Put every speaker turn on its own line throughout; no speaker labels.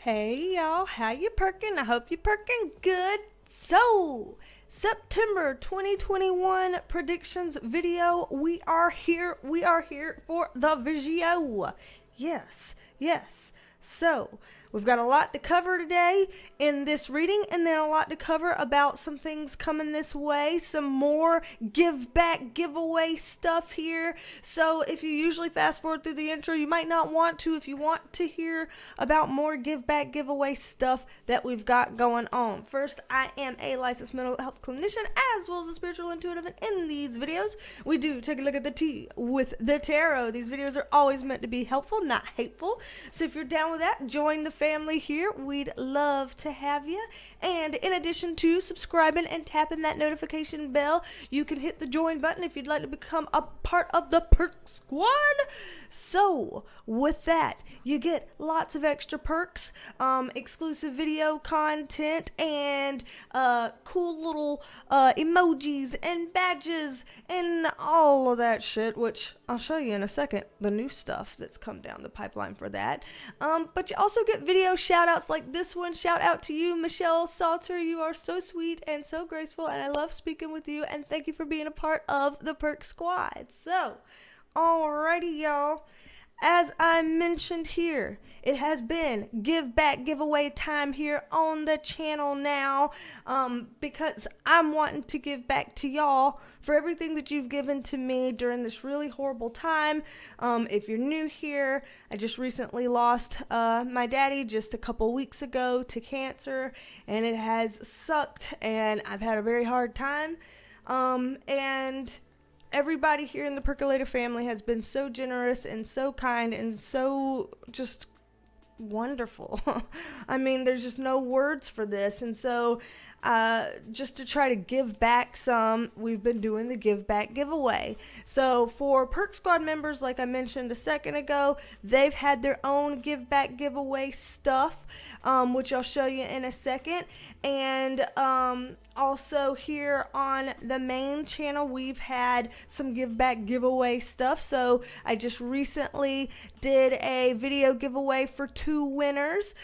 Hey y'all, how you perking? I hope you perking good. So, September 2021 predictions video. We are here for the video. Yes. So, we've got a lot to cover today in this reading, and then a lot to cover about some things coming this way, some more give back giveaway stuff here. So if you usually fast forward through the intro, you might not want to. If you want to hear about more give back giveaway stuff that we've got going on. First, I am a licensed mental health clinician as well as a spiritual intuitive, and in these videos, we do take a look at the tea with the tarot. These videos are always meant to be helpful, not hateful. So if you're down with that, join the family here. We'd love to have you. And in addition to subscribing and tapping that notification bell, you can hit the join button if you'd like to become a part of the Perk Squad. So with that, you get lots of extra perks, exclusive video content, and cool little emojis and badges and all of that shit, which I'll show you in a second, the new stuff that's come down the pipeline for that. But you also get video shout outs like this one. Shout out to you, Michelle Salter. You are so sweet and so graceful, and I love speaking with you, and thank you for being a part of the Perk Squad. So, alrighty, y'all. As I mentioned here, it has been give back giveaway time here on the channel now, because I'm wanting to give back to y'all for everything that you've given to me during this really horrible time. If you're new here, I just recently lost my daddy just a couple weeks ago to cancer, and it has sucked, and I've had a very hard time, and everybody here in the Percolator family has been so generous and so kind and so just wonderful. I mean, there's just no words for this. And so just to try to give back some, we've been doing the give back giveaway. So for Perk Squad members, like I mentioned a second ago, they've had their own give back giveaway stuff, which I'll show you in a second. And also here on the main channel, we've had some give back giveaway stuff. So I just recently did a video giveaway for 2 winners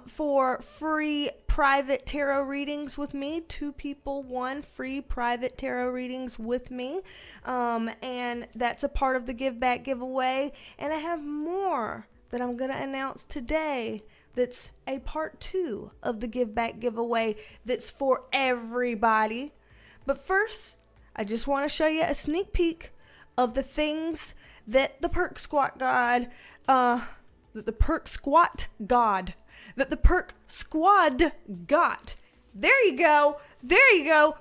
for free private tarot readings with me. 2 people won free private tarot readings with me, and that's a part of the give back giveaway. And I have more that I'm gonna announce today that's a part 2 of the give back giveaway that's for everybody. But first, I just want to show you a sneak peek of the things that the Perk Squad God that the Perk Squad got. There you go.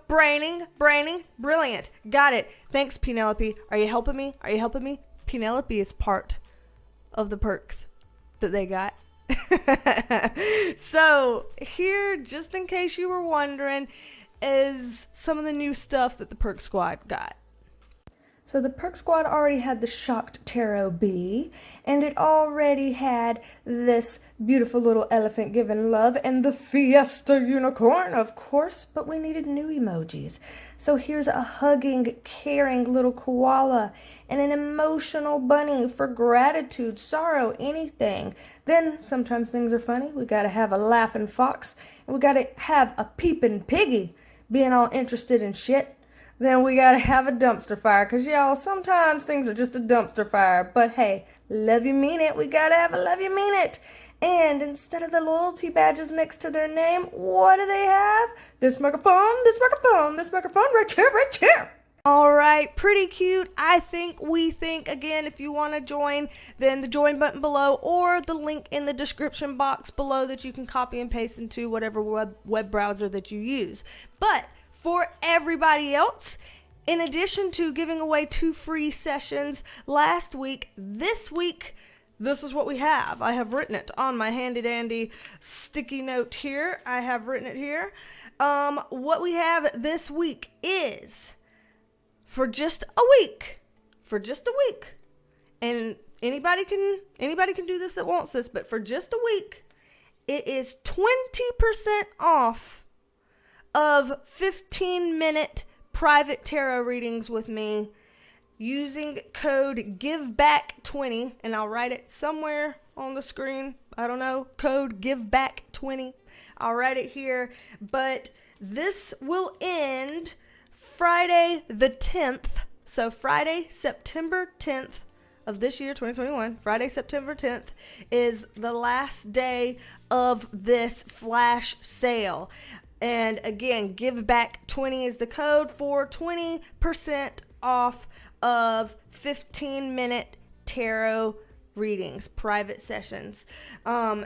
Braining, brilliant. Got it. Thanks, Penelope. Are you helping me? Penelope is part of the perks that they got. So here, just in case you were wondering, is some of the new stuff that the Perk Squad got. So the Perk Squad already had the Shocked Tarot Bee, and it already had this beautiful little elephant giving love and the Fiesta Unicorn, of course, but we needed new emojis. So here's a hugging, caring little koala and an emotional bunny for gratitude, sorrow, anything. Then sometimes things are funny. We gotta have a laughing fox, and we gotta have a peeping piggy being all interested in shit. Then we gotta have a dumpster fire, because y'all, sometimes things are just a dumpster fire. But hey, love you mean it. We gotta have a love you mean it. And instead of the loyalty badges next to their name, what do they have? This microphone right here. All right, pretty cute. We think, again, if you want to join, then the join button below or the link in the description box below that you can copy and paste into whatever web browser that you use. But for everybody else, in addition to giving away 2 free sessions last week, this week, this is what we have. I have written it on my handy dandy sticky note here. I have written it here. What we have this week is for just a week, and anybody can do this that wants this, but for just a week, it is 20% off of 15-minute private tarot readings with me using code GIVEBACK20, and I'll write it somewhere on the screen. I don't know, code GIVEBACK20. I'll write it here, but this will end Friday the 10th. So Friday, September 10th of this year, 2021, Friday, September 10th is the last day of this flash sale. And again, GIVEBACK20 is the code for 20% off of 15-minute tarot readings, private sessions.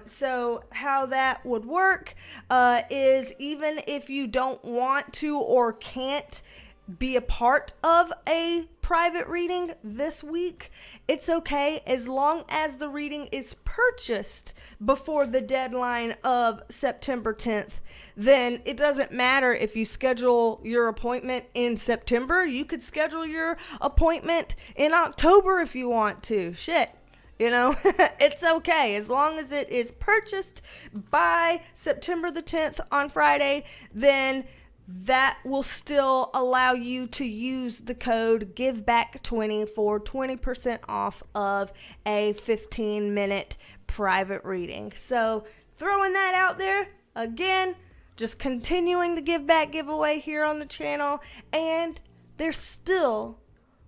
So how that would work is even if you don't want to or can't be a part of a private reading this week, it's okay as long as the reading is purchased before the deadline of September 10th. Then it doesn't matter if you schedule your appointment in September. You could schedule your appointment in October if you want to. Shit. You know, it's okay. As long as it is purchased by September the 10th on Friday, then that will still allow you to use the code GIVEBACK20 for 20% off of a 15-minute private reading. So throwing that out there, again, just continuing the Give Back giveaway here on the channel, and there's still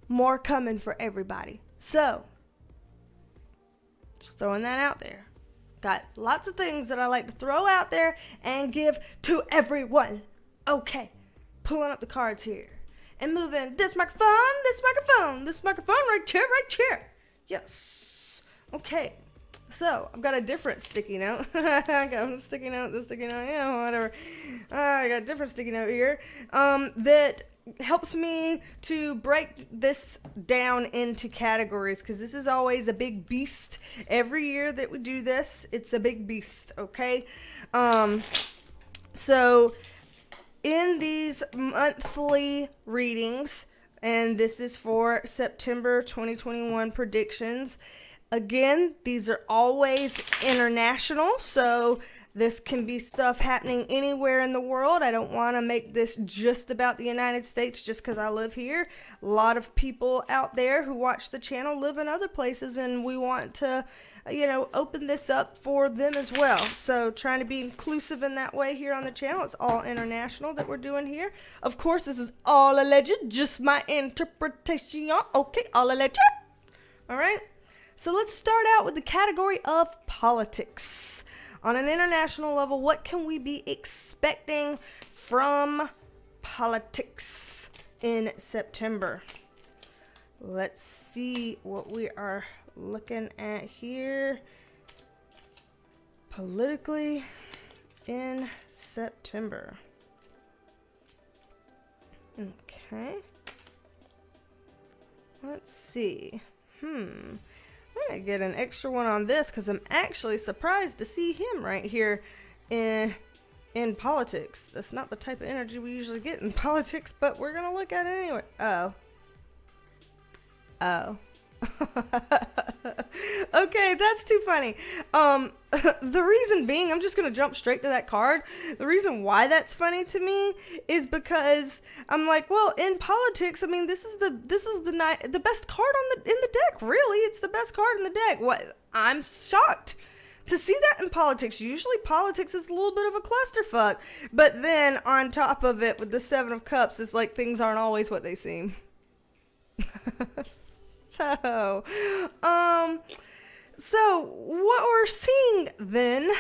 more coming for everybody. So just throwing that out there. Got lots of things that I like to throw out there and give to everyone. Okay, pulling up the cards here and moving this microphone, right here. Yes. Okay, so I've got a different sticky note. I got a sticky note, yeah, whatever. I got a different sticky note here that helps me to break this down into categories, because this is always a big beast. Every year that we do this, it's a big beast, okay? So in these monthly readings, and this is for September 2021 predictions, again, these are always international, so this can be stuff happening anywhere in the world. I don't want to make this just about the United States just because I live here. A lot of people out there who watch the channel live in other places, and we want to, open this up for them as well. So trying to be inclusive in that way here on the channel. It's all international that we're doing here. Of course, this is all alleged, just my interpretation. Okay, all alleged. All right. So let's start out with the category of politics. On an international level, what can we be expecting from politics in September? Let's see what we are looking at here politically in September. Okay. Let's see. I'm going to get an extra one on this because I'm actually surprised to see him right here in politics. That's not the type of energy we usually get in politics, but we're going to look at it anyway. Oh. Okay, that's too funny. The reason being, I'm just gonna jump straight to that card. The reason why that's funny to me is because I'm like, well, in politics, I mean, this is the best card in the deck. Really, it's the best card in the deck. What? I'm shocked to see that in politics. Usually politics is a little bit of a clusterfuck, but then on top of it with the Seven of Cups, it's like things aren't always what they seem. So what we're seeing then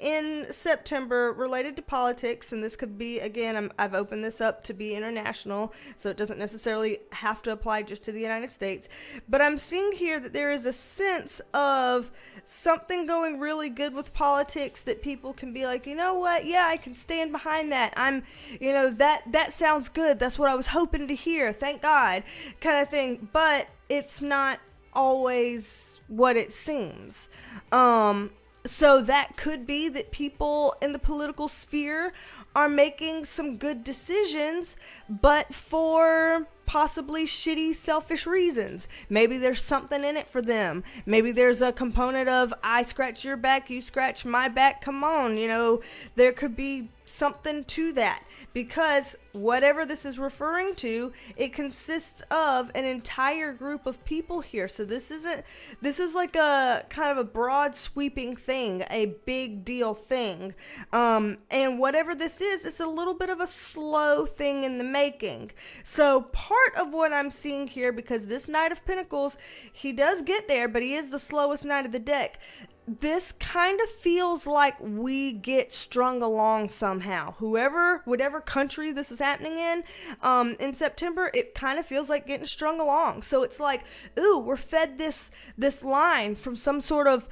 in September related to politics, and this could be, again, I've opened this up to be international, so it doesn't necessarily have to apply just to the United States, but I'm seeing here that there is a sense of something going really good with politics that people can be like, you know what, yeah, I can stand behind that. That sounds good. That's what I was hoping to hear. Thank God, kind of thing. But it's not always what it seems. So that could be that people in the political sphere are making some good decisions, but for possibly shitty, selfish reasons. Maybe there's something in it for them. Maybe there's a component of, I scratch your back, you scratch my back, come on, there could be something to that, because whatever this is referring to, it consists of an entire group of people here. So this is like a kind of a broad sweeping thing, a big deal thing. And whatever this is, it's a little bit of a slow thing in the making. So part of what I'm seeing here, because this Knight of Pentacles, he does get there, but he is the slowest Knight of the deck. This kind of feels like we get strung along somehow. Whatever country this is happening in September, it kind of feels like getting strung along. So it's like, ooh, we're fed this line from some sort of,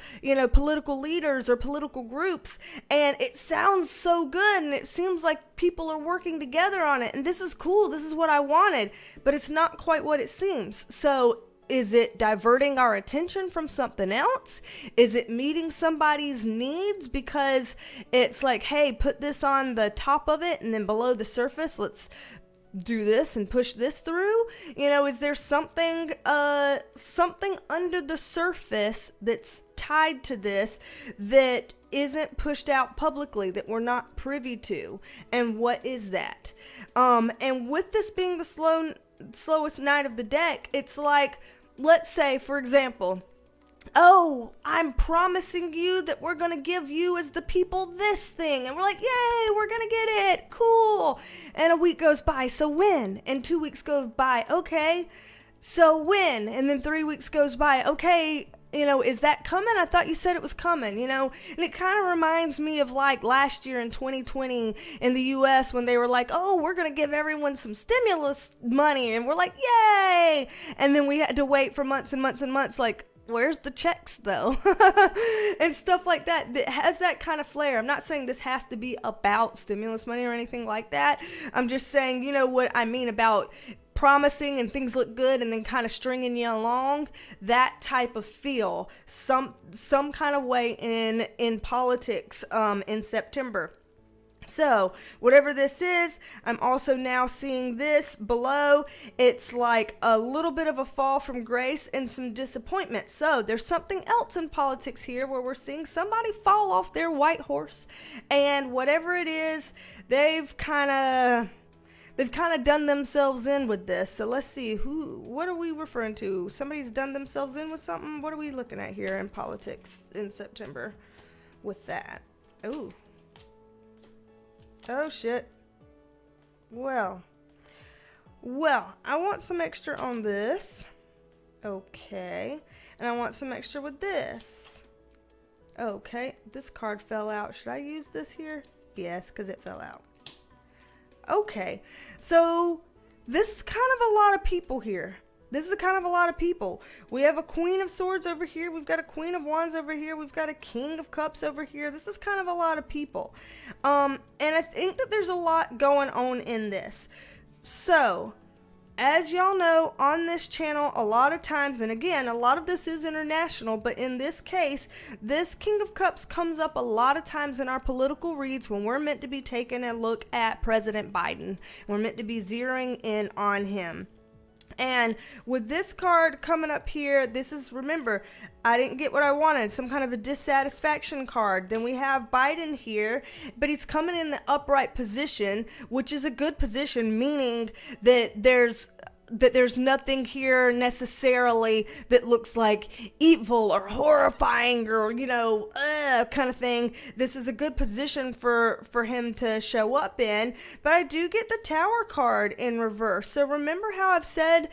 political leaders or political groups, and it sounds so good, and it seems like people are working together on it, and this is cool, this is what I wanted, but it's not quite what it seems. So is it diverting our attention from something else? Is it meeting somebody's needs because it's like, hey, put this on the top of it, and then below the surface, let's do this and push this through? Is there something under the surface that's tied to this that isn't pushed out publicly, that we're not privy to? And what is that? And with this being the slowest Knight of the deck, it's like, let's say, for example, oh, I'm promising you that we're going to give you as the people this thing. And we're like, yay, we're going to get it. Cool. And a week goes by. So when? And 2 weeks go by. Okay. So when? And then 3 weeks goes by. Okay. Is that coming? I thought you said it was coming, and it kind of reminds me of like last year in 2020 in the US when they were like, oh, we're going to give everyone some stimulus money. And we're like, yay. And then we had to wait for months and months and months, like, where's the checks though? And stuff like that. That has that kind of flair. I'm not saying this has to be about stimulus money or anything like that. I'm just saying, what I mean about promising and things look good and then kind of stringing you along, that type of feel, some kind of way in politics in September. So whatever this is, I'm also now seeing this below. It's like a little bit of a fall from grace and some disappointment. So there's something else in politics here where we're seeing somebody fall off their white horse, and whatever it is, they've kind of done themselves in with this. So let's see, what are we referring to? Somebody's done themselves in with something? What are we looking at here in politics in September with that? Oh shit. Well, I want some extra on this. Okay. And I want some extra with this. Okay. This card fell out. Should I use this here? Yes, because it fell out. Okay, so this is kind of a lot of people here. This is kind of a lot of people. We have a Queen of Swords over here. We've got a Queen of Wands over here. We've got a King of Cups over here. This is kind of a lot of people. And I think that there's a lot going on in this. So, as y'all know, on this channel, a lot of times, and again, a lot of this is international, but in this case, this King of Cups comes up a lot of times in our political reads when we're meant to be taking a look at President Biden. We're meant to be zeroing in on him. And with this card coming up here, this is, remember, I didn't get what I wanted, some kind of a dissatisfaction card. Then we have Biden here, but he's coming in the upright position, which is a good position, meaning that there's nothing here necessarily that looks like evil or horrifying or, kind of thing. This is a good position for him to show up in, but I do get the Tower card in reverse. So remember how I've said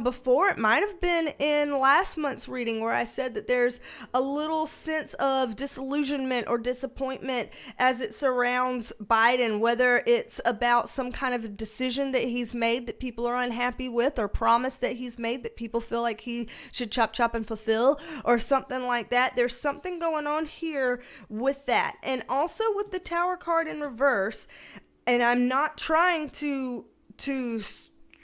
before, it might have been in last month's reading where I said that there's a little sense of disillusionment or disappointment as it surrounds Biden, whether it's about some kind of a decision that he's made that people are unhappy with, or promise that he's made that people feel like he should chop and fulfill, or something like that. There's something going on here with that. And also with the Tower card in reverse, and I'm not trying to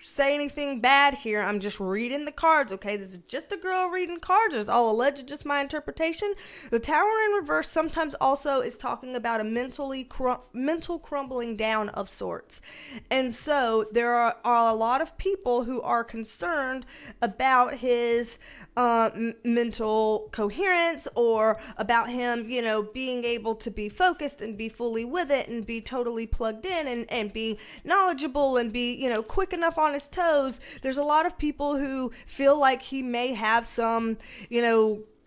say anything bad here. I'm just reading the cards, okay? This is just a girl reading cards. It's all alleged, just my interpretation. The Tower in reverse sometimes also is talking about a mental crumbling down of sorts. And so there are a lot of people who are concerned about his mental coherence, or about him, being able to be focused and be fully with it and be totally plugged in and be knowledgeable and be, quick enough on his toes. There's a lot of people who feel like he may have some,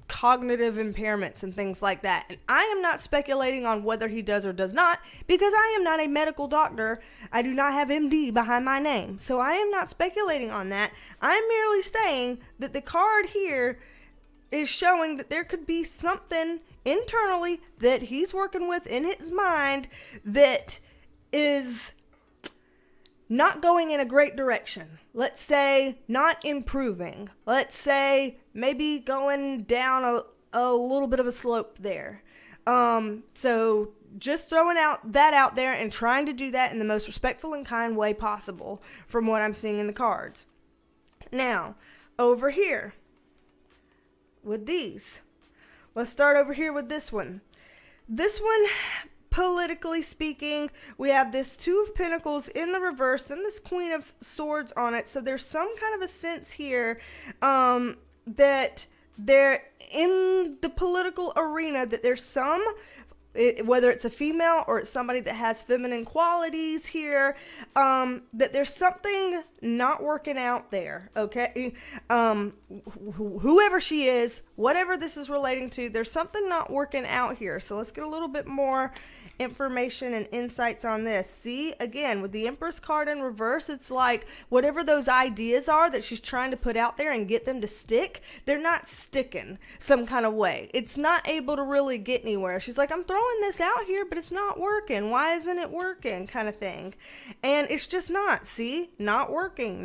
cognitive impairments and things like that. And I am not speculating on whether he does or does not, because I am not a medical doctor. I do not have MD behind my name. So I am not speculating on that. I'm merely saying that the card here is showing that there could be something internally that he's working with in his mind that is not going in a great direction. Let's say not improving. Let's say maybe going down a little bit of a slope there. So just throwing that out there and trying to do that in the most respectful and kind way possible from what I'm seeing in the cards. Now, over here with these, let's start over here with this one. This one, politically speaking, we have this Two of Pentacles in the reverse and this Queen of Swords on it. So there's some kind of a sense here that they're in the political arena, that there's some, whether it's a female or it's somebody that has feminine qualities here, that there's something not working out there, okay? Whoever she is, whatever this is relating to, there's something not working out here. So let's get a little bit more information and insights on this. See, again, with the Empress card in reverse, it's like whatever those ideas are that she's trying to put out there and get them to stick, they're not sticking some kind of way. It's not able to really get anywhere. She's like, I'm throwing this out here, but it's not working. Why isn't it working? Kind of thing. And it's just not. See, not working.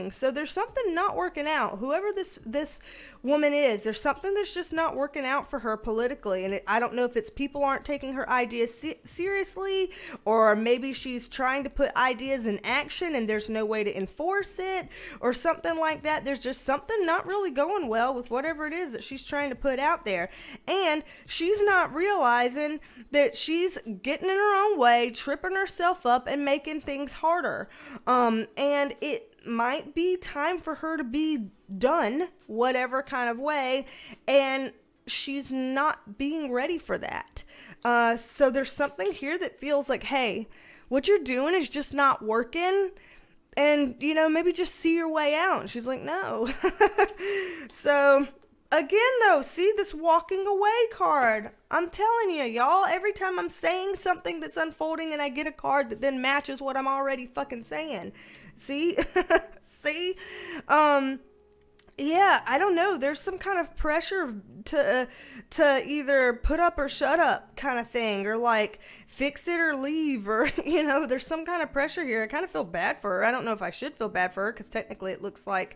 So there's something not working out. Whoever this woman is, there's something that's just not working out for her politically. And I don't know if it's people aren't taking her ideas seriously, or maybe she's trying to put ideas in action and there's no way to enforce it, or something like that. There's just something not really going well with whatever it is that she's trying to put out there. And she's not realizing that she's getting in her own way, tripping herself up and making things harder. And it might be time for her to be done, whatever kind of way, and she's not being ready for that. So there's something here that feels like, hey, what you're doing is just not working, and maybe just see your way out. And she's like, no. So again, though, see this walking away card. I'm telling you, y'all, every time I'm saying something that's unfolding and I get a card that then matches what I'm already fucking saying. See? See? Yeah, I don't know. There's some kind of pressure to either put up or shut up kind of thing, or like fix it or leave, or, there's some kind of pressure here. I kind of feel bad for her. I don't know if I should feel bad for her, because technically it looks like,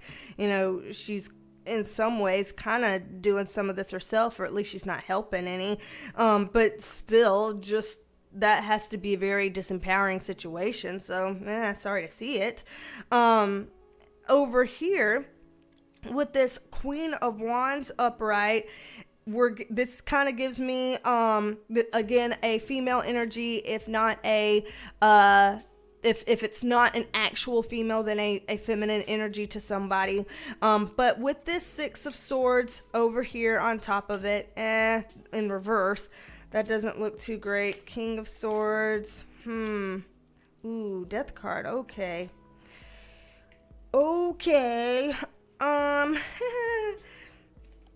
she's in some ways kind of doing some of this herself, or at least she's not helping any. But still, just that has to be a very disempowering situation. So, sorry to see it. Over here, with this Queen of Wands upright, this kind of gives me again a female energy, if not a if it's not an actual female, then a feminine energy to somebody. But with this Six of Swords over here on top of it, in reverse, that doesn't look too great. King of Swords, ooh, Death card. Okay.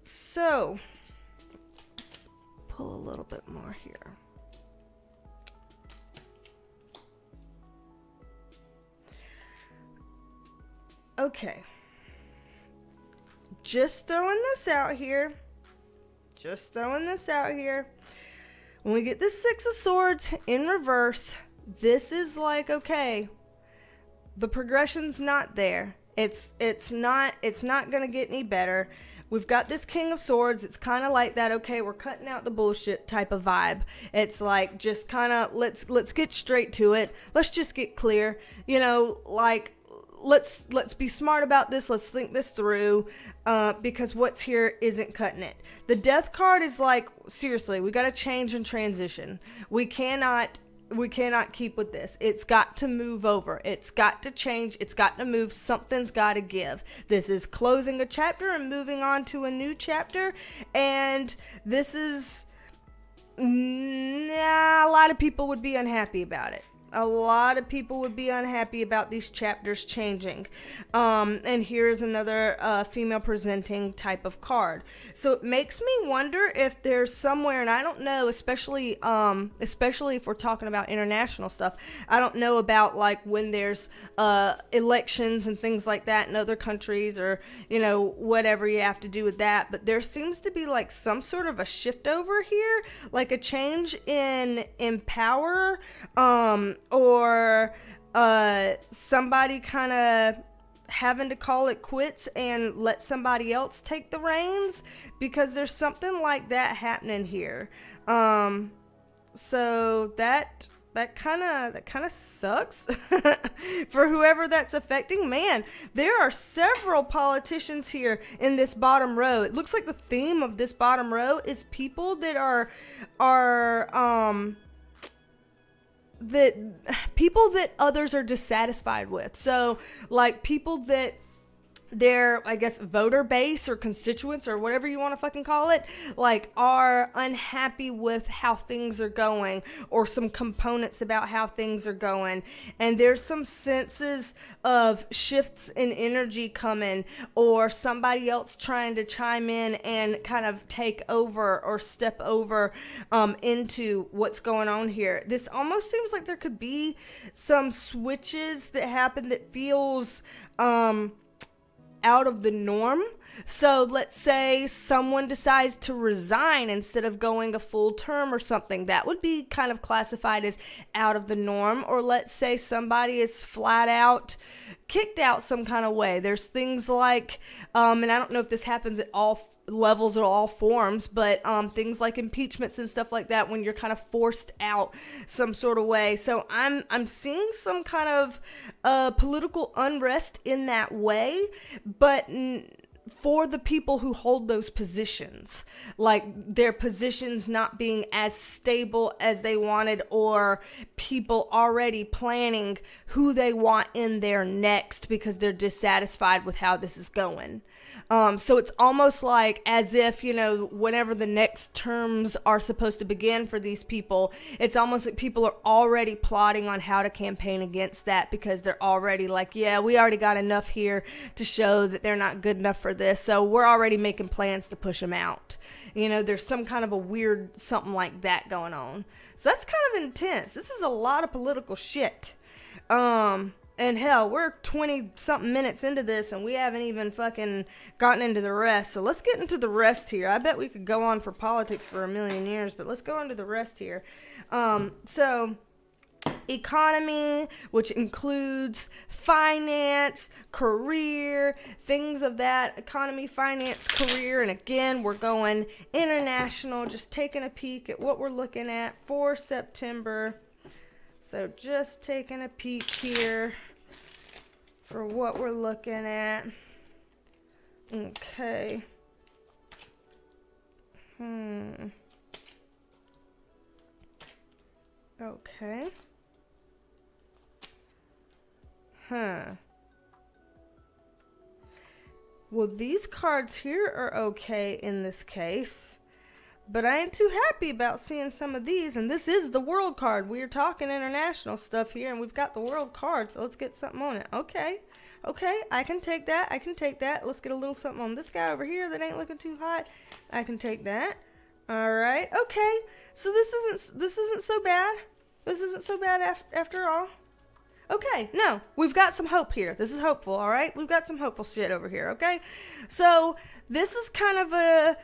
So let's pull a little bit more here. Okay. Just throwing this out here. When we get this Six of Swords in reverse, this is like, okay, the progression's not there. It's not going to get any better. We've got this King of Swords. It's kind of like that, okay, we're cutting out the bullshit type of vibe. It's like, just kind of, let's get straight to it. Let's just get clear. let's be smart about this. Let's think this through, because what's here isn't cutting it. The death card is like, seriously, we got to change and transition. We cannot keep with this. It's got to move over. It's got to change. It's got to move. Something's got to give. This is closing a chapter and moving on to a new chapter. And this is, a lot of people would be unhappy about it. A lot of people would be unhappy about these chapters changing. And here's another female presenting type of card. So it makes me wonder if there's somewhere, and I don't know, especially if we're talking about international stuff, I don't know about like when there's elections and things like that in other countries, or, you know, whatever you have to do with that. But there seems to be like some sort of a shift over here, like a change in power, or somebody kind of having to call it quits and let somebody else take the reins, because there's something like that happening here. So that kind of sucks for whoever that's affecting. Man, there are several politicians here in this bottom row. It looks like the theme of this bottom row is people that are people that others are dissatisfied with. So like people that their, I guess, voter base or constituents or whatever you want to fucking call it, like, are unhappy with how things are going, or some components about how things are going. And there's some senses of shifts in energy coming, or somebody else trying to chime in and kind of take over or step over into what's going on here. This almost seems like there could be some switches that happen that feels out of the norm. So let's say someone decides to resign instead of going a full term or something. That would be kind of classified as out of the norm. Or let's say somebody is flat out kicked out some kind of way. There's things like, and I don't know if this happens at all levels or all forms, but things like impeachments and stuff like that, when you're kind of forced out some sort of way. So I'm seeing some kind of political unrest in that way, but for the people who hold those positions, like their positions not being as stable as they wanted, or people already planning who they want in there next because they're dissatisfied with how this is going. So it's almost like as if, you know, whenever the next terms are supposed to begin for these people, it's almost like people are already plotting on how to campaign against that, because they're already like, yeah, we already got enough here to show that they're not good enough for this. So we're already making plans to push them out. You know, there's some kind of a weird something like that going on. So that's kind of intense. This is a lot of political shit. And hell, we're 20 something minutes into this and we haven't even fucking gotten into the rest. So let's get into the rest here. I bet we could go on for politics for a million years, but let's go into the rest here. So economy, which includes finance, career, things of that. Economy, finance, career. And again, we're going international, just taking a peek at what we're looking at for September. So just taking a peek here for what we're looking at. Okay. Okay. Well, these cards here are okay in this case, but I ain't too happy about seeing some of these. And this is the world card. We're talking international stuff here, and we've got the world card, so let's get something on it. Okay, I can take that. Let's get a little something on this guy over here that ain't looking too hot. I can take that. All right, okay. So this isn't so bad. This isn't so bad after all. Okay, no, we've got some hope here. This is hopeful, all right? We've got some hopeful shit over here, okay? So this is kind of a,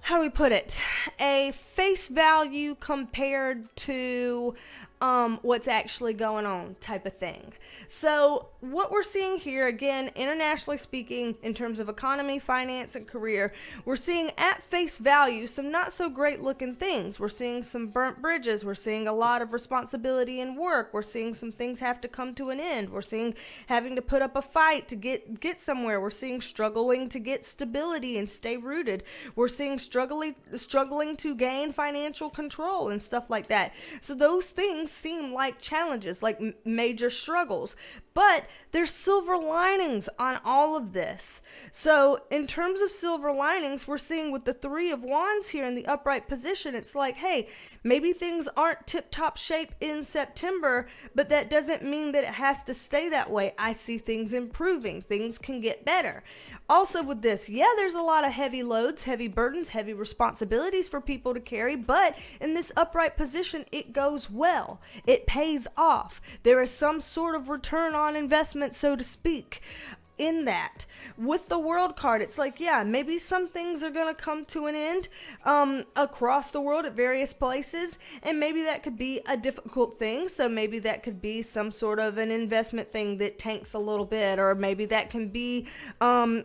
how do we put it? A face value compared to what's actually going on type of thing. So what we're seeing here, again, internationally speaking, in terms of economy, finance, and career, we're seeing at face value some not so great looking things. We're seeing some burnt bridges. We're seeing a lot of responsibility in work. We're seeing some things have to come to an end. We're seeing having to put up a fight to get somewhere. We're seeing struggling to get stability and stay rooted. We're seeing struggling to gain financial control and stuff like that. So those things seem like challenges, like major struggles, but there's silver linings on all of this. So in terms of silver linings, we're seeing with the Three of Wands here in the upright position, it's like, hey, maybe things aren't tip-top shape in September, but that doesn't mean that it has to stay that way. I see things improving. Things can get better. Also with this, yeah, there's a lot of heavy loads, heavy burdens, heavy responsibilities for people to carry, but in this upright position, it goes well. It pays off. There is some sort of return on investment, so to speak, in that. With the World card, it's like, yeah, maybe some things are going to come to an end across the world at various places, and maybe that could be a difficult thing. So maybe that could be some sort of an investment thing that tanks a little bit, or maybe that can be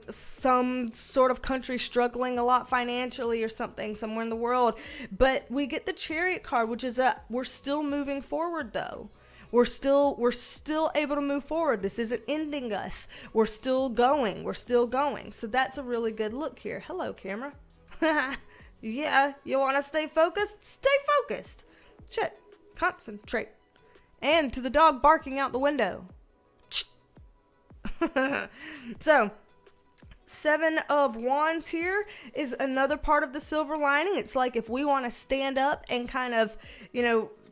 some sort of country struggling a lot financially or something somewhere in the world. But we get the Chariot card, which is we're still moving forward though. We're still able to move forward. This isn't ending us. We're still going. So that's a really good look here. Hello, camera. Yeah, you want to stay focused? Stay focused. Shit. Concentrate. And to the dog barking out the window. So, Seven of Wands here is another part of the silver lining. It's like if we want to stand up and kind of,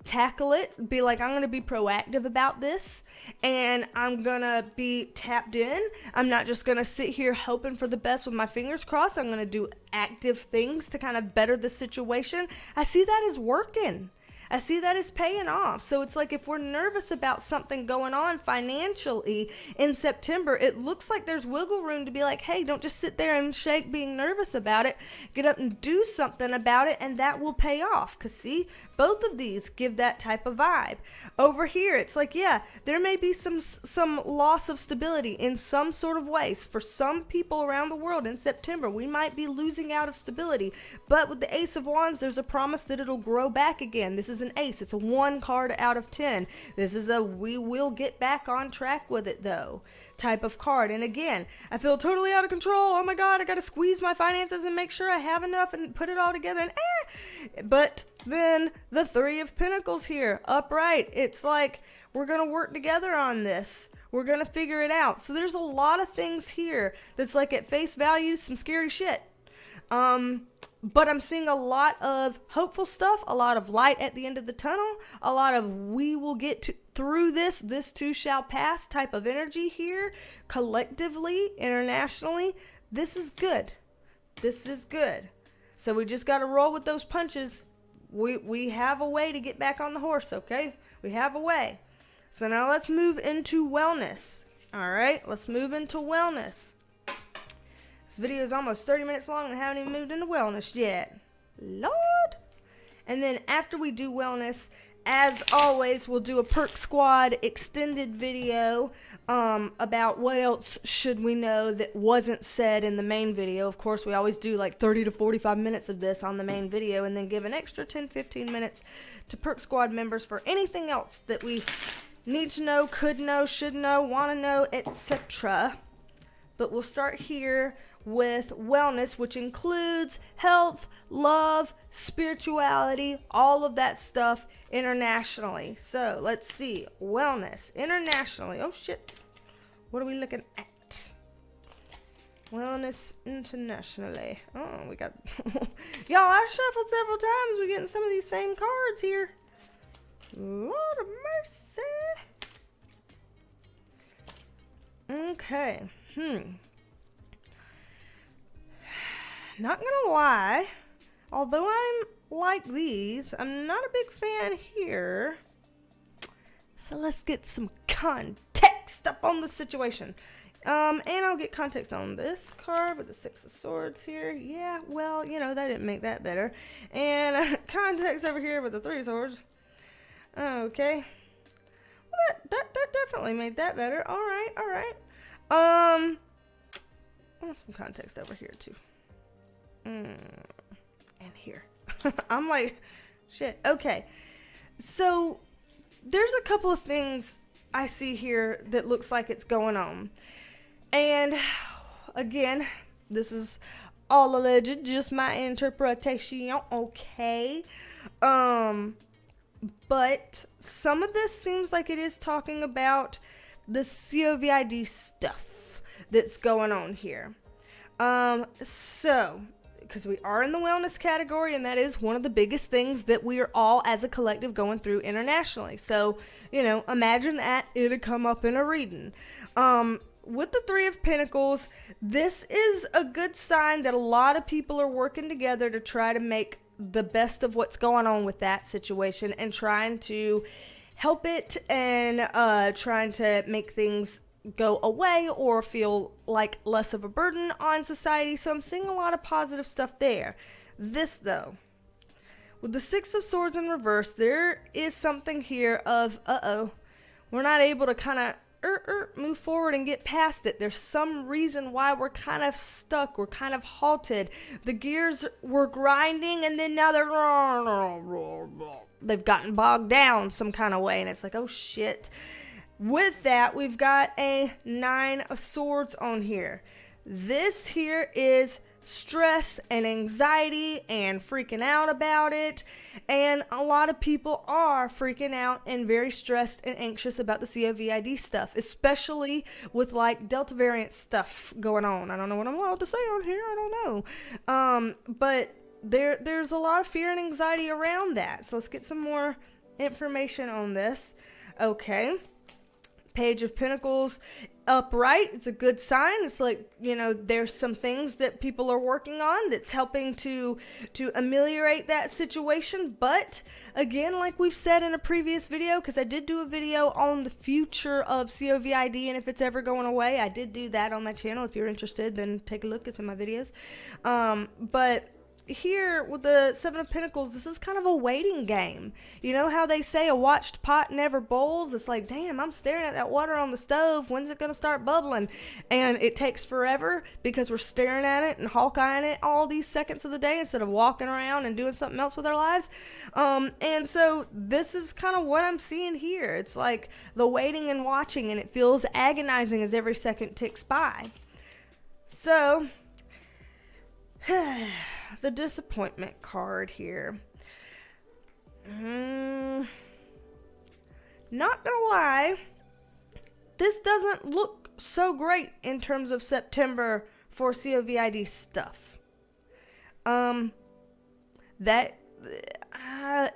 tackle it, be like, I'm going to be proactive about this, and I'm going to be tapped in. I'm not just going to sit here hoping for the best with my fingers crossed. I'm going to do active things to kind of better the situation. I see that as working. I see that as paying off. So it's like if we're nervous about something going on financially in September, it looks like there's wiggle room to be like, hey, don't just sit there and shake being nervous about it. Get up and do something about it, and that will pay off. Because see, both of these give that type of vibe. Over here, it's like, yeah, there may be some loss of stability in some sort of ways. For some people around the world in September, we might be losing out of stability. But with the Ace of Wands, there's a promise that it'll grow back again. This is an ace. It's a 1 card out of 10. This is a we will get back on track with it though type of card. And again, I feel totally out of control. Oh my God, I got to squeeze my finances and make sure I have enough and put it all together. And but then the Three of Pentacles here, upright. It's like we're going to work together on this. We're going to figure it out. So there's a lot of things here that's like at face value, some scary shit. But I'm seeing a lot of hopeful stuff, a lot of light at the end of the tunnel, a lot of we will get through this too shall pass type of energy here, collectively, internationally. This is good. So we just got to roll with those punches. We have a way to get back on the horse, okay? We have a way. So now let's move into wellness. All right, let's move into wellness. This video is almost 30 minutes long and I haven't even moved into wellness yet. Lord. And then after we do wellness, as always, we'll do a Perk Squad extended video about what else should we know that wasn't said in the main video. Of course, we always do like 30 to 45 minutes of this on the main video and then give an extra 10-15 minutes to Perk Squad members for anything else that we need to know, could know, should know, want to know, etc. But we'll start here with wellness, which includes health, love, spirituality, all of that stuff internationally. So let's see. Wellness internationally. Oh shit. What are we looking at? Wellness internationally. Oh, we got... Y'all, I shuffled several times. We're getting some of these same cards here. Lord of mercy. Okay. Not gonna lie, although I'm like these, I'm not a big fan here. So let's get some context up on the situation. And I'll get context on this card with the Six of Swords here. Yeah, well, that didn't make that better. And context over here with the Three of Swords. Okay. Well, that definitely made that better. All right. I want some context over here too. And here. I'm like, shit. Okay. So there's a couple of things I see here that looks like it's going on. And again, this is all alleged, just my interpretation, okay? But some of this seems like it is talking about the COVID stuff that's going on here. So, because we are in the wellness category, and that is one of the biggest things that we are all as a collective going through internationally. So, imagine that it'd come up in a reading. With the Three of Pentacles, this is a good sign that a lot of people are working together to try to make the best of what's going on with that situation and trying to help it and trying to make things go away or feel like less of a burden on society. So I'm seeing a lot of positive stuff there. This, though, with the Six of Swords in reverse, there is something here of, we're not able to kind of move forward and get past it. There's some reason why we're kind of stuck. We're kind of halted. The gears were grinding, and then now they've gotten bogged down some kind of way, and it's like, oh shit. With that, we've got a Nine of Swords on here. This here is stress and anxiety and freaking out about it, and a lot of people are freaking out and very stressed and anxious about the COVID stuff, especially with like Delta variant stuff going on. I don't know what I'm allowed to say on here, I don't know, but there's a lot of fear and anxiety around that. So let's get some more information on this. Okay, Page of Pentacles upright. It's a good sign. It's like, there's some things that people are working on that's helping to ameliorate that situation. But again, like we've said in a previous video, because I did do a video on the future of COVID and if it's ever going away, I did do that on my channel. If you're interested, then take a look at some of my videos. But here with the Seven of Pentacles, this is kind of a waiting game. You know how they say a watched pot never boils? It's like, damn, I'm staring at that water on the stove. When's it going to start bubbling? And it takes forever because we're staring at it and hawk-eyeing it all these seconds of the day instead of walking around and doing something else with our lives. And so this is kind of what I'm seeing here. It's like the waiting and watching, and it feels agonizing as every second ticks by. So the disappointment card here. Not gonna lie, this doesn't look so great in terms of September for COVID stuff.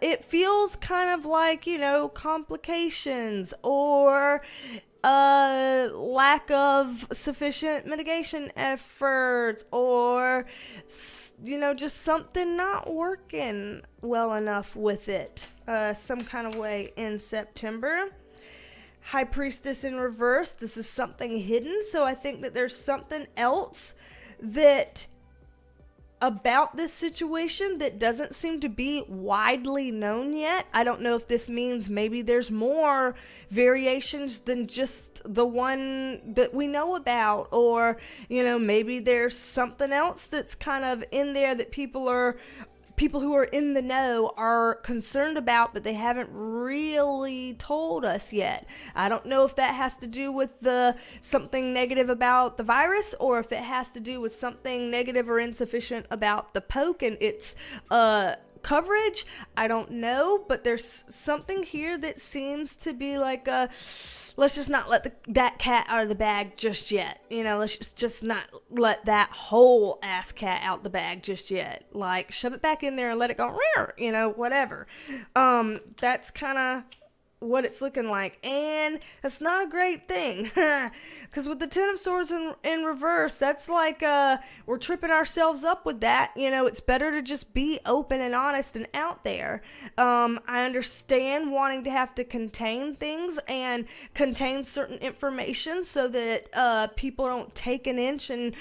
It feels kind of like, complications or lack of sufficient mitigation efforts, or just something not working well enough with it some kind of way in September. High Priestess in reverse. This is something hidden, so I think that there's something else that about this situation that doesn't seem to be widely known yet. I don't know if this means maybe there's more variations than just the one that we know about, or maybe there's something else that's kind of in there that people who are in the know are concerned about, but they haven't really told us yet. I don't know if that has to do with something negative about the virus, or if it has to do with something negative or insufficient about the poke and its coverage. I don't know, but there's something here that seems to be like let's just not let that cat out of the bag just yet. Let's just not let that whole ass cat out the bag just yet. Like, shove it back in there and let it go, whatever. That's kind of what it's looking like, and that's not a great thing, because with the Ten of Swords in reverse, that's like we're tripping ourselves up with that. It's better to just be open and honest and out there. I understand wanting to have to contain things and contain certain information so that people don't take an inch and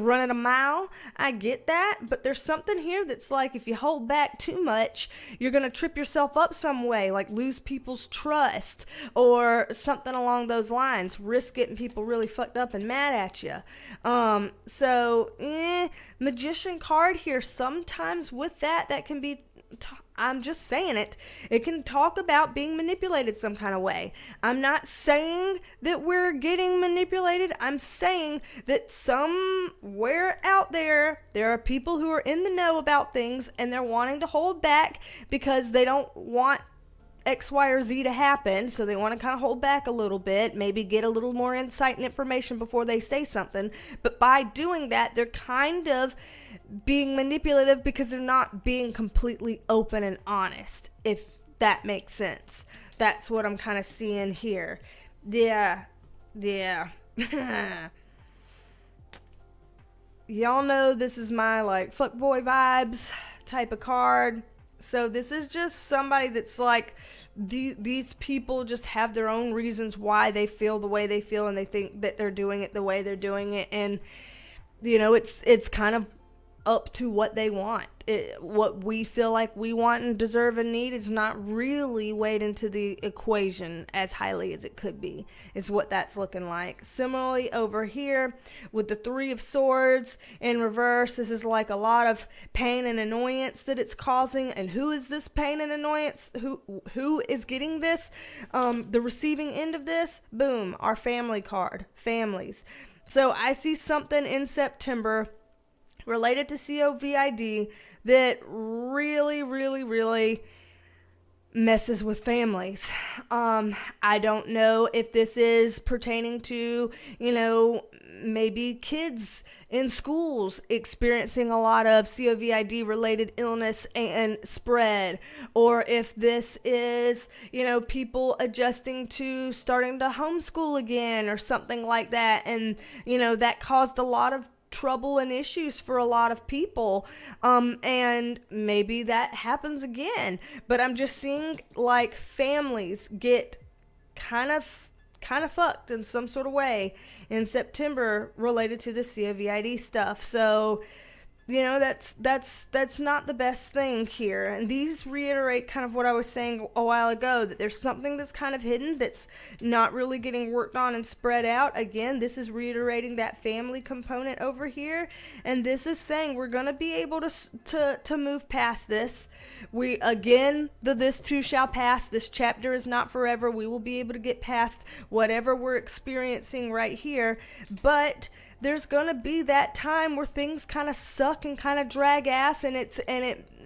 run it a mile. I get that, but there's something here that's like, if you hold back too much, you're gonna trip yourself up some way, like lose people's trust or something along those lines, risk getting people really fucked up and mad at you. Magician card here, sometimes with that can be I'm just saying it can talk about being manipulated some kind of way. I'm not saying that we're getting manipulated. I'm saying that somewhere out there are people who are in the know about things, and they're wanting to hold back because they don't want X, Y, or Z to happen, so they want to kind of hold back a little bit, maybe get a little more insight and information before they say something. But by doing that, they're kind of being manipulative because they're not being completely open and honest, if that makes sense. That's what I'm kind of seeing here. Yeah. Y'all know this is my like fuckboy vibes type of card. So this is just somebody that's like, these people just have their own reasons why they feel the way they feel, and they think that they're doing it the way they're doing it. And, it's kind of up to what they want. What we feel like we want and deserve and need is not really weighed into the equation as highly as it could be, is what that's looking like. Similarly, over here with the Three of Swords in reverse, this is like a lot of pain and annoyance that it's causing. And who is this pain and annoyance? Who is getting this? The receiving end of this? Boom, our family card, families. So I see something in September related to COVID that really, really, really messes with families. I don't know if this is pertaining to, maybe kids in schools experiencing a lot of COVID related illness and spread, or if this is, people adjusting to starting to homeschool again or something like that. And, that caused a lot of trouble and issues for a lot of people, and maybe that happens again. But I'm just seeing like families get kind of fucked in some sort of way in September related to the COVID stuff. So that's not the best thing here. And these reiterate kind of what I was saying a while ago, that there's something that's kind of hidden that's not really getting worked on and spread out. Again, this is reiterating that family component over here. And this is saying we're going to be able to move past this. This too shall pass. This chapter is not forever. We will be able to get past whatever we're experiencing right here. But there's gonna be that time where things kind of suck and kind of drag ass, and it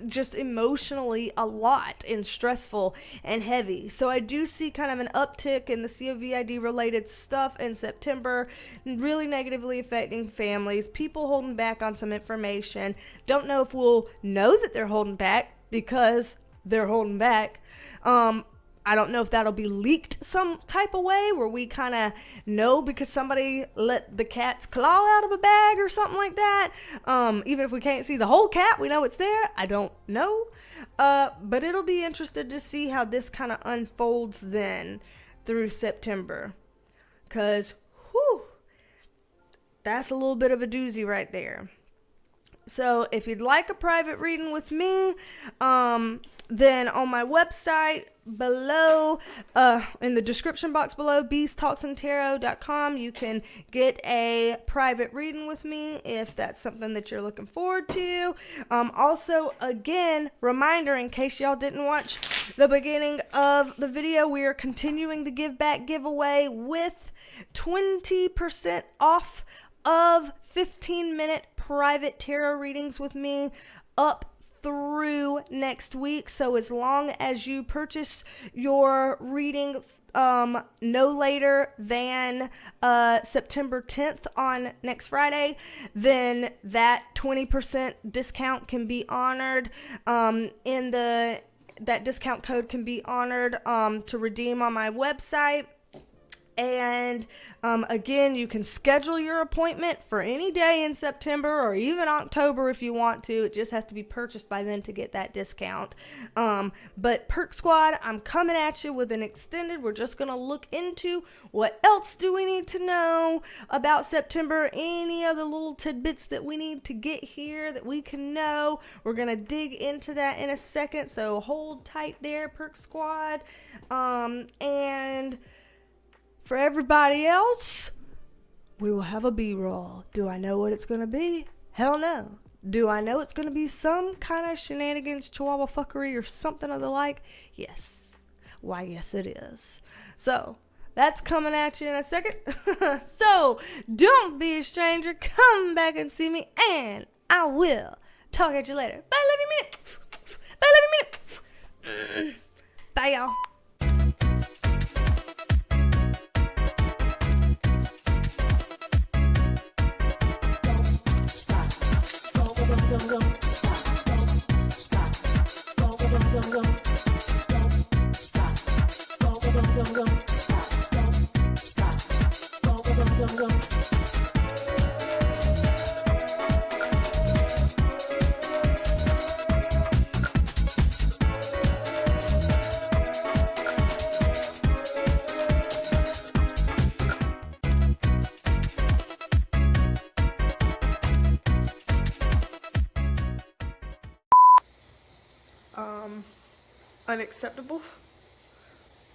just emotionally a lot and stressful and heavy. So I do see kind of an uptick in the COVID related stuff in September, really negatively affecting families, people holding back on some information. Don't know if we'll know that they're holding back because they're holding back. I don't know if that'll be leaked some type of way where we kind of know because somebody let the cat's claw out of a bag or something like that. Even if we can't see the whole cat, we know it's there. I don't know. But it'll be interesting to see how this kind of unfolds then through September. Because, that's a little bit of a doozy right there. So if you'd like a private reading with me, then on my website below, in the description box below, BeasTalksAndTarot.com, you can get a private reading with me if that's something that you're looking forward to. Also, again, reminder in case y'all didn't watch the beginning of the video, we are continuing the Give Back giveaway with 20% off of 15-minute private tarot readings with me up through next week. So as long as you purchase your reading no later than September 10th on next Friday, then that 20% discount can be honored in the that discount code can be honored to redeem on my website. And again, you can schedule your appointment for any day in September or even October if you want to. It just has to be purchased by then to get that discount. But Perk Squad, I'm coming at you with an extended. We're just going to look into what else do we need to know about September, any other little tidbits that we need to get here that we can know. We're going to dig into that in a second, so hold tight there, Perk Squad. And for everybody else, we will have a B-roll. Do I know what it's going to be? Hell no. Do I know it's going to be some kind of shenanigans, chihuahua fuckery, or something of the like? Yes. Why, yes, it is. So, that's coming at you in a second. So, don't be a stranger. Come back and see me, and I will talk at you later. Bye, love you, minute. Bye, love you, minute. Bye, y'all.
Don't stop, don't stop, don't stop, don't stop, don't.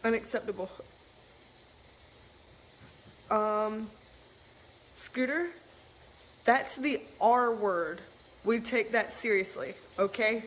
Unacceptable. Scooter, that's the R word. We take that seriously, okay?